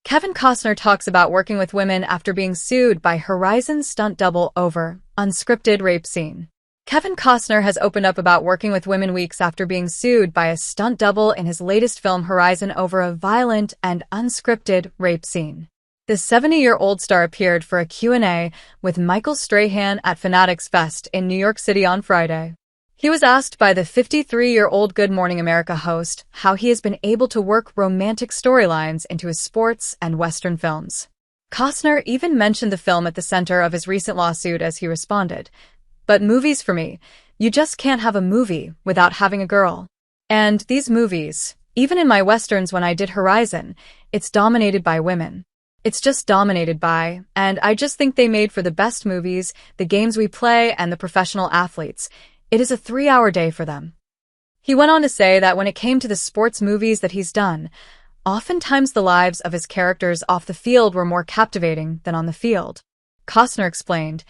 Kevin Costner talks about working with women after being sued by Horizon's stunt double over unscripted rape scene. Kevin Costner has opened up about working with women weeks after being sued by a stunt double in his latest film Horizon over a violent and unscripted rape scene. The 70-year-old star appeared for a Q&A with Michael Strahan at Fanatics Fest in New York City on Friday. He was asked by the 53-year-old Good Morning America host how he has been able to work romantic storylines into his sports and Western films. Costner even mentioned the film at the center of his recent lawsuit as he responded, "But movies for me, you just can't have a movie without having a girl. And these movies, even in my Westerns when I did Horizon, it's dominated by women. It's just dominated by, and I just think they made for the best movies, the games we play, and the professional athletes. It is a 3-hour day for them." He went on to say that when it came to the sports movies that he's done, oftentimes the lives of his characters off the field were more captivating than on the field. Costner explained,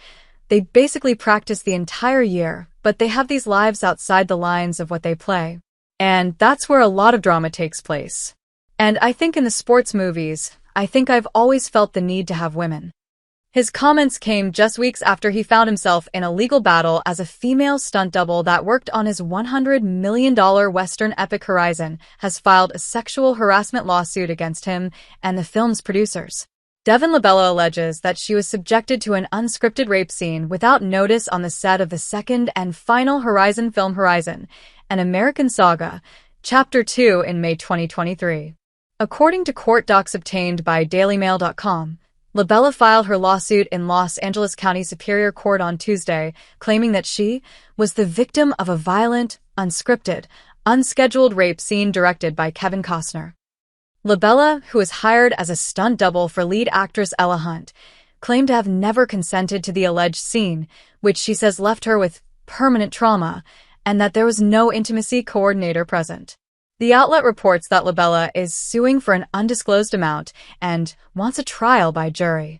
"They basically practice the entire year, but they have these lives outside the lines of what they play. And that's where a lot of drama takes place. And I think in the sports movies, I think I've always felt the need to have women." His comments came just weeks after he found himself in a legal battle as a female stunt double that worked on his $100 million Western epic Horizon has filed a sexual harassment lawsuit against him and the film's producers. Devyn LaBella alleges that she was subjected to an unscripted rape scene without notice on the set of the second and final Horizon film Horizon, an American Saga, Chapter 2 in May 2023. According to court docs obtained by DailyMail.com, LaBella filed her lawsuit in Los Angeles County Superior Court on Tuesday, claiming that she was the victim of a violent, unscripted, unscheduled rape scene directed by Kevin Costner. LaBella, who was hired as a stunt double for lead actress Ella Hunt, claimed to have never consented to the alleged scene, which she says left her with permanent trauma, and that there was no intimacy coordinator present. The outlet reports that LaBella is suing for an undisclosed amount and wants a trial by jury.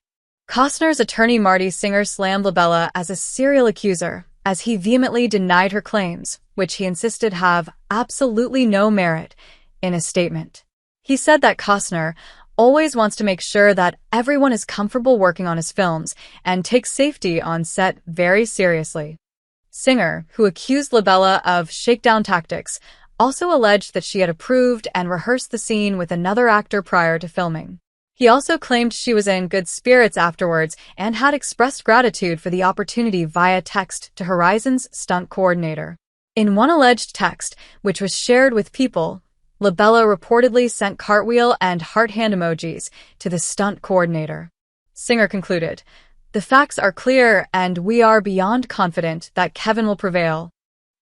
Costner's attorney Marty Singer slammed LaBella as a serial accuser, as he vehemently denied her claims, which he insisted have absolutely no merit, in a statement. He said that Costner always wants to make sure that everyone is comfortable working on his films and takes safety on set very seriously. Singer, who accused LaBella of shakedown tactics, also alleged that she had approved and rehearsed the scene with another actor prior to filming. He also claimed she was in good spirits afterwards and had expressed gratitude for the opportunity via text to Horizon's stunt coordinator. In one alleged text, which was shared with People, LaBella reportedly sent cartwheel and heart hand emojis to the stunt coordinator. Singer concluded, "The facts are clear and we are beyond confident that Kevin will prevail."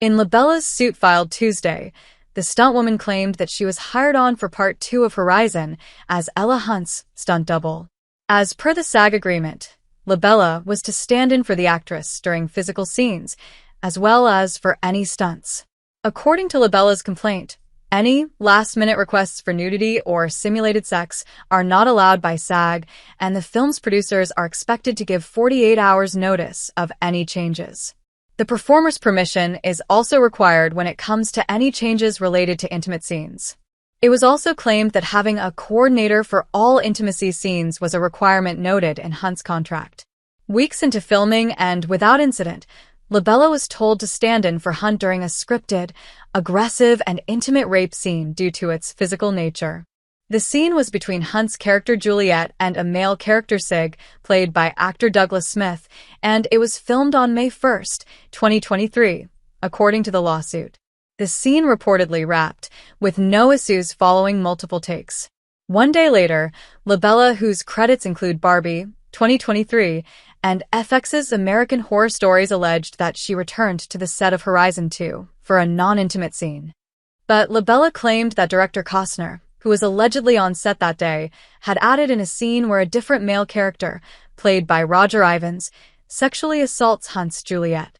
In LaBella's suit filed Tuesday, the stuntwoman claimed that she was hired on for Part 2 of Horizon as Ella Hunt's stunt double. As per the SAG agreement, LaBella was to stand in for the actress during physical scenes, as well as for any stunts. According to LaBella's complaint, any last-minute requests for nudity or simulated sex are not allowed by SAG, and the film's producers are expected to give 48 hours notice of any changes. The performer's permission is also required when it comes to any changes related to intimate scenes. It was also claimed that having a coordinator for all intimacy scenes was a requirement noted in Hunt's contract. Weeks into filming and without incident, LaBella was told to stand in for Hunt during a scripted, aggressive, and intimate rape scene due to its physical nature. The scene was between Hunt's character Juliette and a male character Sig, played by actor Douglas Smith, and it was filmed on May 1, 2023, according to the lawsuit. The scene reportedly wrapped, with no issues following multiple takes. One day later, LaBella, whose credits include Barbie, 2023, and FX's American Horror Stories, alleged that she returned to the set of Horizon 2 for a non-intimate scene. But LaBella claimed that director Costner, who was allegedly on set that day, had added in a scene where a different male character, played by Roger Ivans, sexually assaults Hunt's Juliette.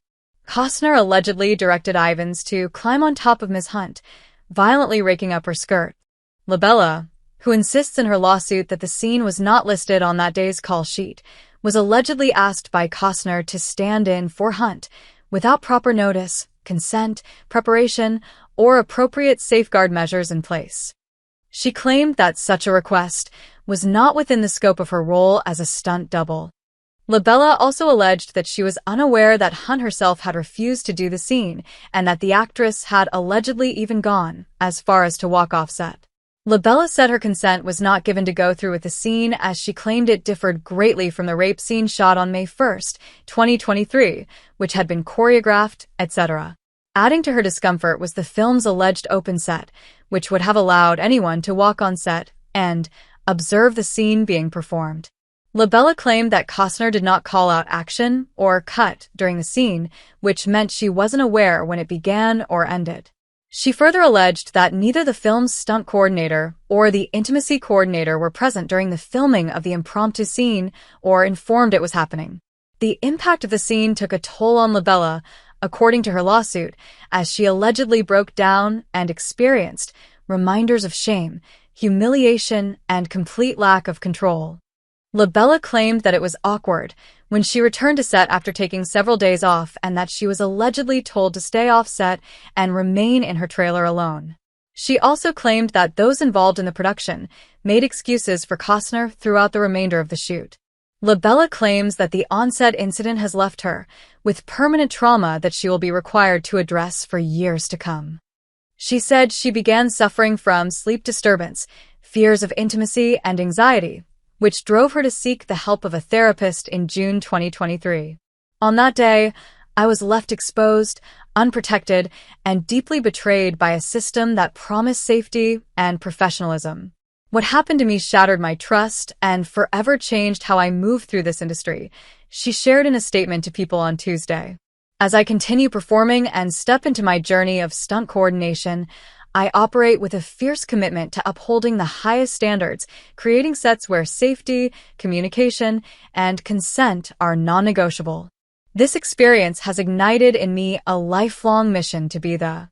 Costner allegedly directed Ivans to climb on top of Ms. Hunt, violently raking up her skirt. LaBella, who insists in her lawsuit that the scene was not listed on that day's call sheet, was allegedly asked by Costner to stand in for Hunt without proper notice, consent, preparation, or appropriate safeguard measures in place. She claimed that such a request was not within the scope of her role as a stunt double. LaBella also alleged that she was unaware that Hunt herself had refused to do the scene, and that the actress had allegedly even gone as far as to walk off set. LaBella said her consent was not given to go through with the scene, as she claimed it differed greatly from the rape scene shot on May 1, 2023, which had been choreographed, etc. Adding to her discomfort was the film's alleged open set, which would have allowed anyone to walk on set and observe the scene being performed. LaBella claimed that Costner did not call out action or cut during the scene, which meant she wasn't aware when it began or ended. She further alleged that neither the film's stunt coordinator or the intimacy coordinator were present during the filming of the impromptu scene or informed it was happening. The impact of the scene took a toll on LaBella, according to her lawsuit, as she allegedly broke down and experienced reminders of shame, humiliation, and complete lack of control. LaBella claimed that it was awkward when she returned to set after taking several days off, and that she was allegedly told to stay off set and remain in her trailer alone. She also claimed that those involved in the production made excuses for Costner throughout the remainder of the shoot. LaBella claims that the on-set incident has left her with permanent trauma that she will be required to address for years to come. She said she began suffering from sleep disturbance, fears of intimacy, and anxiety, which drove her to seek the help of a therapist in June 2023. On that day, I was left exposed, unprotected, and deeply betrayed by a system that promised safety and professionalism. What happened to me shattered my trust and forever changed how I move through this industry, she shared in a statement to People on Tuesday. As I continue performing and step into my journey of stunt coordination, I operate with a fierce commitment to upholding the highest standards, creating sets where safety, communication, and consent are non-negotiable. This experience has ignited in me a lifelong mission to be the